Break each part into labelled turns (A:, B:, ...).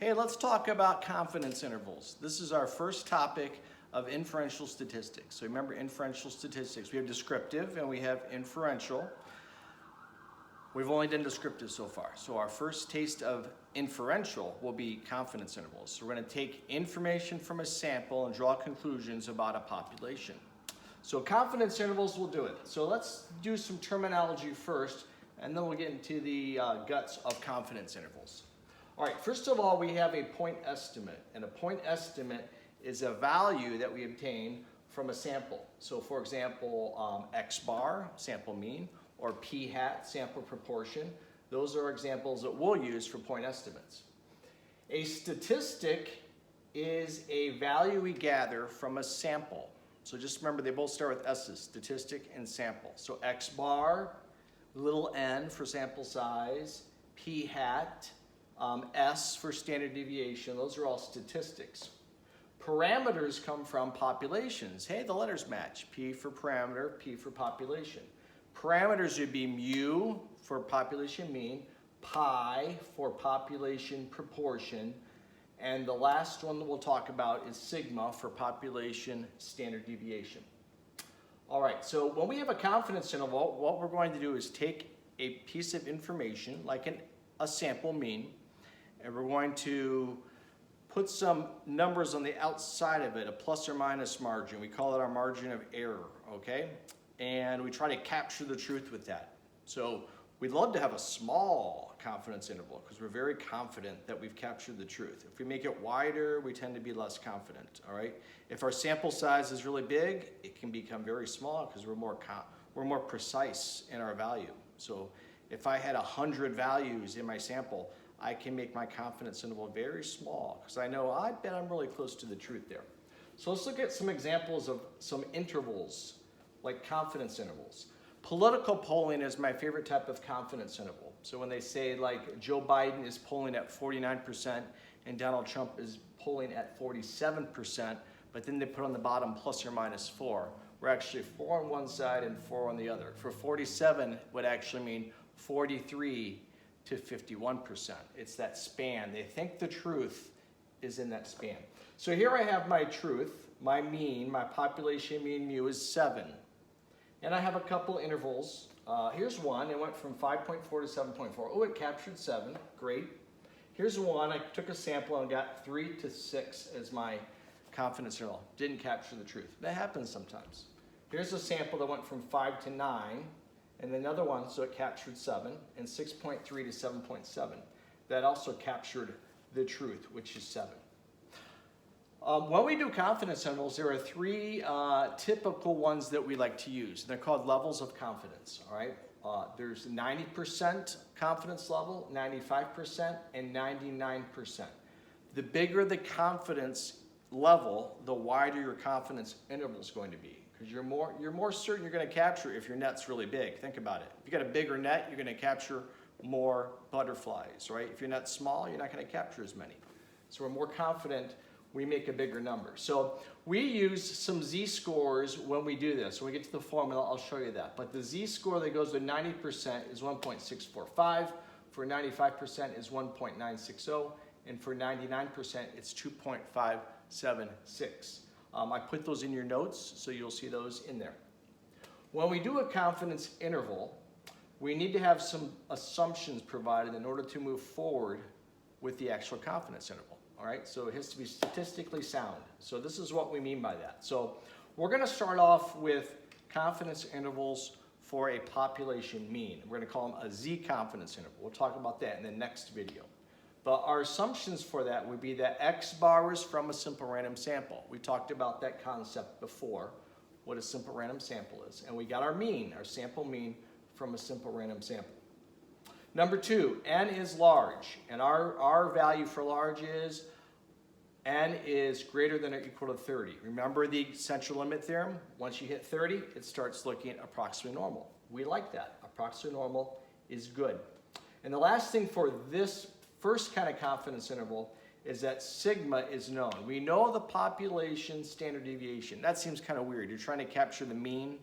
A: Hey, let's talk about confidence intervals. This is our first topic of inferential statistics. So remember inferential statistics, we have descriptive and we have inferential. We've only done descriptive so far. So our first taste of inferential will be confidence intervals. So we're going to take information from a sample and draw conclusions about a population. So confidence intervals will do it. So let's do some terminology first, and then we'll get into the guts of confidence intervals. All right, first of all, we have a point estimate, and a point estimate is a value that we obtain from a sample. So for example, X bar, sample mean, or P hat, sample proportion. Those are examples that we'll use for point estimates. A statistic is a value we gather from a sample. So just remember, they both start with S's, statistic and sample. So X bar, little n for sample size, P hat, S for standard deviation. Those are all statistics. Parameters come from populations. Hey, the letters match. P for parameter, P for population. Parameters would be mu for population mean, pi for population proportion, and the last one that we'll talk about is sigma for population standard deviation. All right, so when we have a confidence interval, what we're going to do is take a piece of information, like a sample mean, and we're going to put some numbers on the outside of it, a plus or minus margin. We call it our margin of error, okay? And we try to capture the truth with that. So we'd love to have a small confidence interval because we're very confident that we've captured the truth. If we make it wider, we tend to be less confident, all right? If our sample size is really big, it can become very small because we're more precise in our value. So if I had 100 values in my sample, I can make my confidence interval very small because I know I bet I'm really close to the truth there. So let's look at some examples of some intervals, like confidence intervals. Political polling is my favorite type of confidence interval. So when they say like Joe Biden is polling at 49% and Donald Trump is polling at 47%, but then they put on the bottom plus or minus 4. We're actually 4 on one side and 4 on the other. For 47 would actually mean 43 to 51%. It's that span. They think the truth is in that span. So here I have my truth, my mean, my population mean mu is 7. And I have a couple intervals. Here's one, it went from 5.4 to 7.4. Oh, it captured 7, great. Here's one, I took a sample and got 3 to 6 as my confidence interval. Didn't capture the truth. That happens sometimes. Here's a sample that went from 5 to 9, and another one, so it captured 7, and 6.3 to 7.7. That also captured the truth, which is 7. When we do confidence intervals, there are 3 typical ones that we like to use. They're called levels of confidence, all right? There's 90% confidence level, 95%, and 99%. The bigger the confidence level, the wider your confidence interval is going to be, because you're more certain you're going to capture if your net's really big. Think about it. If you got a bigger net, you're going to capture more butterflies, right? If your net's small, you're not going to capture as many. So we're more confident, we make a bigger number. So we use some z-scores when we do this. When we get to the formula, I'll show you that. But the z-score that goes to 90% is 1.645, for 95% is 1.960, and for 99% it's 2.576. I put those in your notes, so you'll see those in there. When we do a confidence interval, we need to have some assumptions provided in order to move forward with the actual confidence interval. All right, so it has to be statistically sound. So this is what we mean by that. So we're going to start off with confidence intervals for a population mean. We're going to call them a Z confidence interval. We'll talk about that in the next video. But our assumptions for that would be that X bar is from a simple random sample. We talked about that concept before, what a simple random sample is. And we got our mean, our sample mean, from a simple random sample. Number 2, n is large, and our value for large is n is greater than or equal to 30. Remember the central limit theorem? Once you hit 30, it starts looking approximately normal. We like that. Approximately normal is good. And the last thing for this first kind of confidence interval is that sigma is known. We know the population standard deviation. That seems kind of weird. You're trying to capture the mean,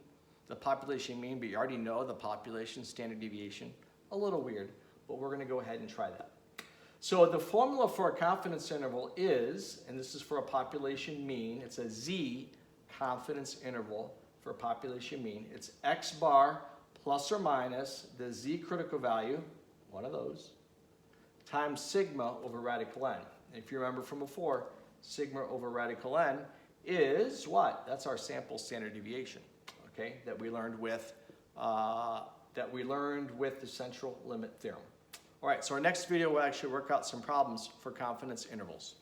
A: the population mean, but you already know the population standard deviation. A little weird, but we're going to go ahead and try that. So the formula for a confidence interval is, and this is for a population mean, it's a Z confidence interval for a population mean. It's X bar plus or minus the Z critical value, one of those, times sigma over radical n. If you remember from before, sigma over radical n is what? That's our sample standard deviation, okay, that we learned with the central limit theorem. All right, so our next video will actually work out some problems for confidence intervals.